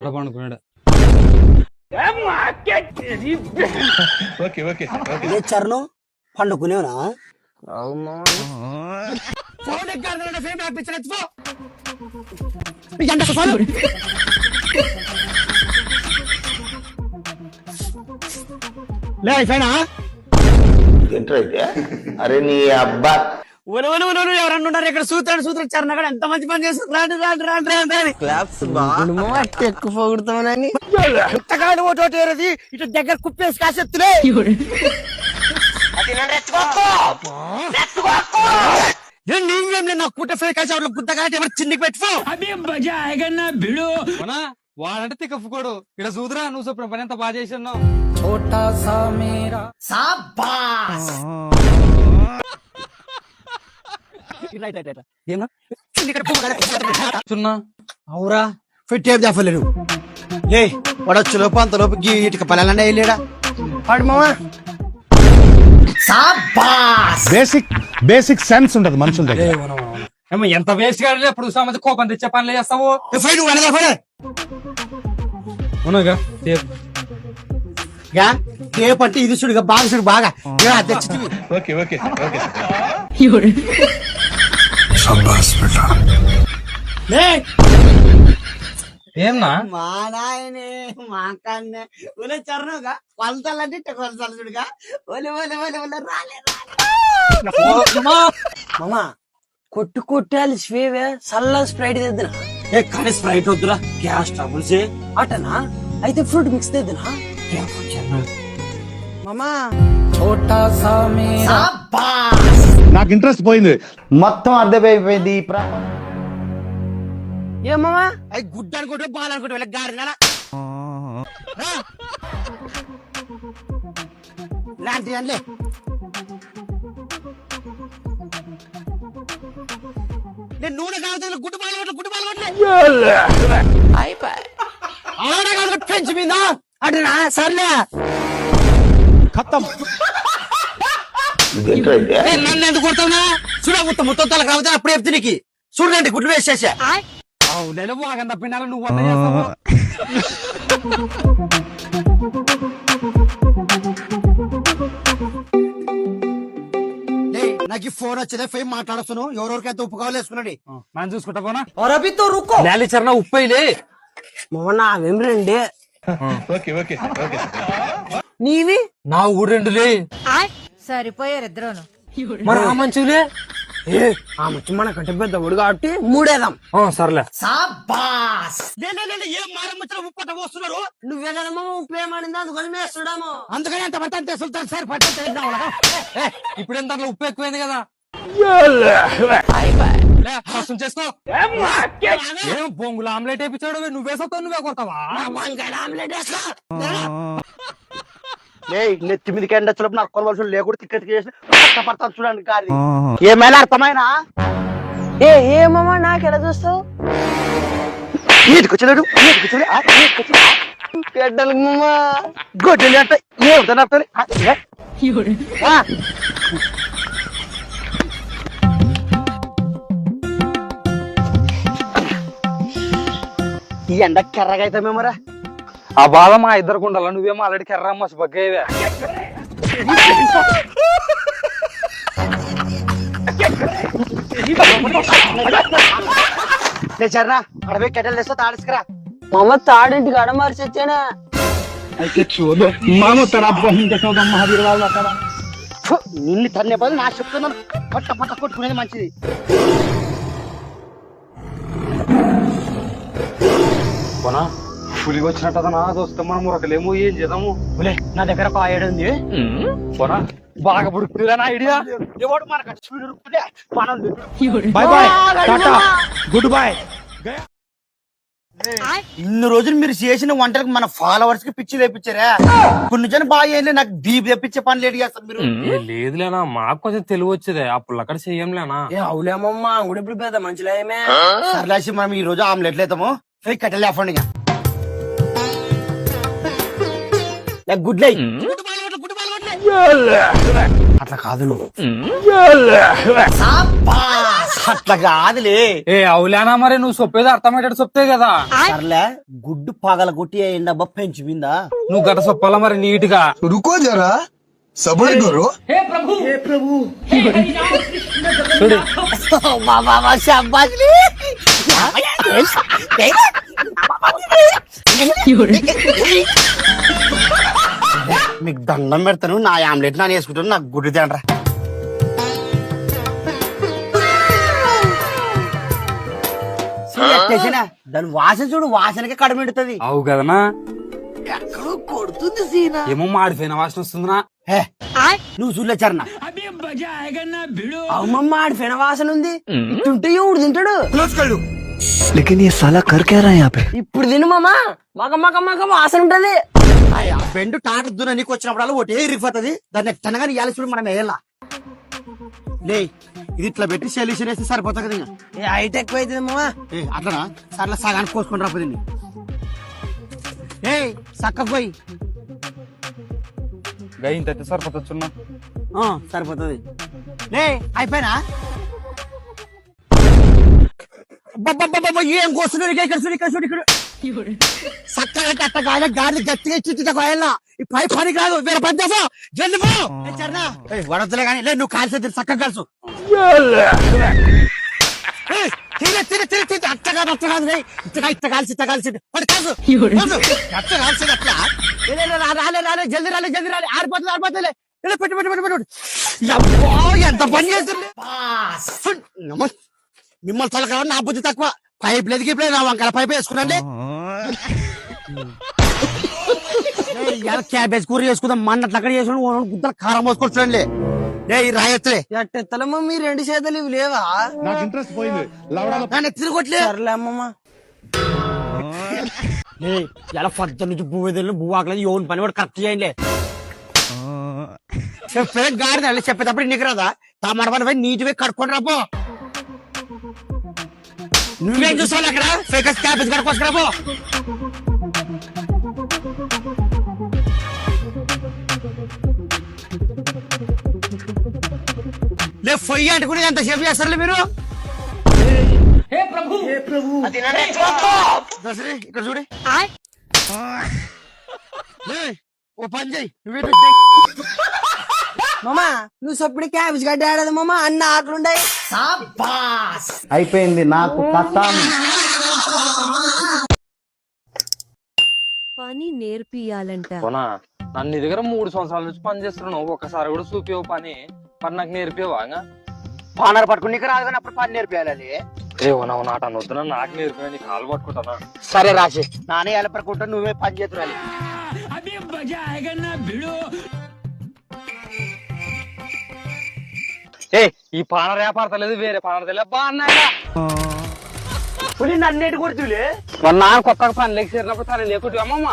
పండుకున్నాడు. చరణం పండుకునేవనా లేనా అరే నీ అబ్బా ఎవరన్నా ఉన్నారు ఇక్కడ సూత్రాడు చరణ కూడా ఎంత మంచి పని చేస్తారు. ఎక్కువ పొగుడుతామని ఓటేరది ఇటు దగ్గర కుప్పేసి కాసెత్తులే నాకు పుట్ట ఫేక్ గుద్దగా చిన్నికి పెట్టుకో వాడంటే తిక్కఫుకోడు ఇక్కడ చూదురా నువ్వు చెప్పిన పని ఎంత బాగా చేసినావు. అవురా పెట్టేం చెప్పలేడు లే వాడొచ్చు లోపు అంత లోపు ఇటుక పలాలన్నా వెళ్ళాడా పాడు మామా. బేసిక్ సెన్స్ ఉంటది మనుషుల దగ్గర. ఎంత వేస్ట్ గా ఎప్పుడు సామంది కోపం తెచ్చే పనులు చేస్తావు. అవునాగా పట్టి ఇది చూడు బాగా చూడు బాగా ఏమన్నా మా నాయనే మా కన్నే ఒలే చరణగా కొలతలంటే కొలతలు చూడుగా ఒలే ఒలే ఒలే ఒలే రాలే మామా కొట్టు కొట్టాలి స్వేవే సల్ల స్ప్రైట్ తెద్దునా కానీ స్ప్రైట్ వద్దురా గ్యాస్ ట్రబుల్స్ అటనా అయితే ఫ్రూట్ మిక్స్ తెద్దునా మామా నాకు ఇంట్రెస్ట్ పోయింది. మొత్తం అర్థమైపోయింది. ఏమమ్మా అవి గుడ్డ అనుకుంటే బాల్ అనుకుంటే వెళ్ళ గాడి లాంటి అనిలే నేను నూనె కావాలి గుడ్డు పాలు పెంచి మీద అటునా సర్లే ఖతం. నన్ను ఎందుకు కొడతావునా చూడ మొత్తం తల కావచ్చు అప్పుడు చెప్తే నీకు చూడండి గుడ్లు వేసేసా నేను బాగా తప్పినా నువ్వు వంట చేస్తావు. నాకు ఫోన్ వచ్చిందే ఫేమ్ మాట్లాడుతున్నాను ఎవరెవరికైతే ఉప్పు కావాలి వేసుకున్నాడు మనం చూసుకుంటా పోనా చరణ ఉప్పైలే మొన్న అవేం రండి నీవి నా ఊరెండులే సరిపోయారు ఇద్దరును. మరి ఆ మంచులే ఆ మంచి మన కంటే పెద్ద ఊడు కాబట్టి మూడేదాం సర్లే ఏం మారమ్మచ్చిన ఉప్పట పోస్తున్నారు నువ్వేదమ్మో ఉప్పు ఏమడింది అందుకని వేస్తున్నాము అందుకని అంత పట్ట సుల్తాన్ సార్ పట్ట ఇప్పుడు ఎంత ఉప్పు ఎక్కువైంది కదా చేసుకో. ఏం బొంగులు ఆమ్లెట్ వేయించాడు నువ్వేసొస్తావు నువ్వే కొడతావా. ఆమ్లెట్ నెత్తి మీదకి ఎండ వచ్చి నాకు కొలవలసి లేకుండా తిక్క చేసి పడతాను చూడండి కాదు ఏమైనా అర్థమైనా ఏమమ్మా నాకు ఎలా చూస్తావు ఈటుకొచ్చలేడు గొడ్డలి అంటే ఏమిటని అర్థం ఈ ఎండ కర్రగా అయితే మేమరా ఆ బాధ మా ఇద్దరికి ఉండాల నువ్వేమో ఆల్రెడీ కెర్రమ్మ బగ్గేవే. చరణ అడవి కెటల్ తెస్తా తాడేసుకురా మమ్మ తాడింటికి అడమార్చి వచ్చానా అయితే చూడు మామ నిన్ను తన్నే బదులు నాకు చెప్తున్నాను పట్ట పట్ట కొట్టుకునేది మంచిది. పోనా పులికి వచ్చినట్టు నా దోస్తే మనం మురకలేము ఏం చేద్దాము. నా దగ్గర ఒక ఆయుడు ఉంది పోనా బాగా పుడుతుందా నా ఐడియా. ఎవడు మనకు మనం bye bye tata good bye. ఇన్ని రోజులు మీరు చేసిన వంటలకు మన ఫాలోవర్స్ కి పిచ్చి తెప్పించారా కొన్ని జనం బాగా ఏంటి నాకు బీప్ తెప్పించే పని లేడు చేస్తారు మీరు. లేదులేనా మాకు కొంచెం తెలివి వచ్చేదే అప్పుడు అక్కడ చెయ్యంలేనా. అవులేమమ్మా కూడా ఇప్పుడు పెద్ద మంచిలేమే సర్లేసి మనం ఈ రోజు ఆమ్లెట్లు అవుతాము కట్టెలు లేపండి గుడ్లై అట్లా కాదు నువ్వు అట్లా కాదులే. ఏ అవులేనా మరి నువ్వు సొప్పేది అర్థమయ్యేటట్టు సొప్పే కదా. సర్లే గుడ్డు పగల కొట్టి ఏంటబ్బా పెంచిపోయిందా? నువ్వు గట్ట సొప్పాలా మరి నీట్ గా. रुको जरा सबर करो బాబా శాబాష్లే. మీకు దండం పెడతాను, నా ఆమ్లెట్ నాన్న వేసుకుంటాను, నాకు గుడ్డు తినరా. దాని వాసన చూడు, వాసనకే కడమెడుతుంది. అవు కదనా. ఎక్కడో కొడుతుంది సీనా. ఏమో మాడిపోయిన వాసన వస్తుందినా. హే, నువ్వు చూడలేచారన్నా అమ్మమ్మ ఆడిపోయిన వాసన ఉంది. ఇటుంటే ఎవడు తింటాడు? लेकिन ये साला कर क्या रहा है यहाँ पे? ఇప్పుడు తిను మామా, మగ మగ మగ వాసన ఉంటది. బెండు టాటర్ దున్న నీకు వచ్చినప్పుడు ఒకటి ఇరిగిపోతుంది. దాన్ని ఎట్టనగా ఇయాలి చూడు, మనం వేయాల. లే ఇది ఇట్లా పెట్టి సొల్యూషన్ వేస్తే సరిపోతుంది కదా. హైట్ ఎక్కువ అవుతుంది మామా. అట్లా సర్లే సగానికి కోసుకొని రాపోతుంది. ఏ చక్కకు పోయి. ఇంత సరిపోతున్నా. సరిపోతుంది. లే అయిపోయినా ఏం కోస్తున్నారు ఇక్కడ చూడు, ఇక్కడ చూడు, ఇక్కడ చక్కగా అట్ట కాయల గాడి గట్టిగా ఇచ్చి కోయాలా. ఈ పై పని కాదు, వేరే పని చేసా జల్ది వడతలే కానీ. లేదు నువ్వు కాల్సే చక్కగా కాల్సు. అట్ట కాదు, అట్ట కాదు. ఇట్ట కాల్సి కాల్సు అట్ట కాల్సేది అట్లా. రాలే రాలే జల్ది రాలే, జల్ది రాలే. ఆరిపోతుంది ఆరిపోతుంది. పెట్టు పెట్టు పెట్టు పెట్టు. ఎంత పని చేస్తుంది మిమ్మల్ని తల కావాలి. నా బుద్ధి తక్కువ. పైప్ లేదు గిప్ లేదు, నా వంకాయ పైప్ వేసుకున్నాండి. క్యాబేజ్ కూర చేసుకుందాం. మన్నట్లు అక్కడ చేసుకుని గుద్దలు కారం పోసుకొని చూడండి. రాయెత్తలే ఎట్టెత్తలమ్మా, మీ రెండు చేతులు ఇవి లేవా? నాకు ఇంట్రెస్ట్ పోయింది లవడాల తిరగొట్లే. సర్లే అమ్మమ్మ. ఎలా పద్ద నుంచి భూమి భూ ఆకలేదు. యోన్ పని కూడా కరెక్ట్ చేయండి. చెప్పేది గాడి చెప్పేటప్పుడు నీకు రాదా? టమాటా పని పోయి నీటివే కడుక్కొని రాపో. నువ్వేం చూసావు అక్కడ? ఫేకస్ క్యాబేజ్ కడుక్కొచ్చుకురా పో. లే పొయ్యి అంటుకుని ఎంత సేపు చేస్తారులే మీరు. ఇక్కడ చూడు. ఓ పని చేయి, మామా నువ్వు సప్పుడు క్యాబేజ్ గడ్డ ఆడదు మామా, అన్న ఆటలుండాయి. అయిపోయింది నాకు కథం. పని నేర్పియాలంట. నన్ను నీ దగ్గర 3 సంవత్సరాల నుంచి పని చేస్తున్నావు, ఒక్కసారి కూడా చూపివు పని నాకు నేర్పివా? పానర్ పట్టుకుని నీకు రాదు కానీ అప్పుడు పని నేర్పియాలి. ఏమన్నావు నాట అనొద్దునా, నాకు నేర్పినా నీ కాలు పట్టుకుంటానా? సరే రాసి నానే ఎలా పడుకుంటా, నువ్వే పని చేతురాలి. ఏ ఈ పానర్ వ్యాపారతలేదు, వేరే పానర్ తెలియదు. బాగున్నాయా నన్నేటి కొడుతులే. నాన్న కొత్తగా పని లేక చేరినప్పుడు తను లేకుంటే అమ్మమ్మ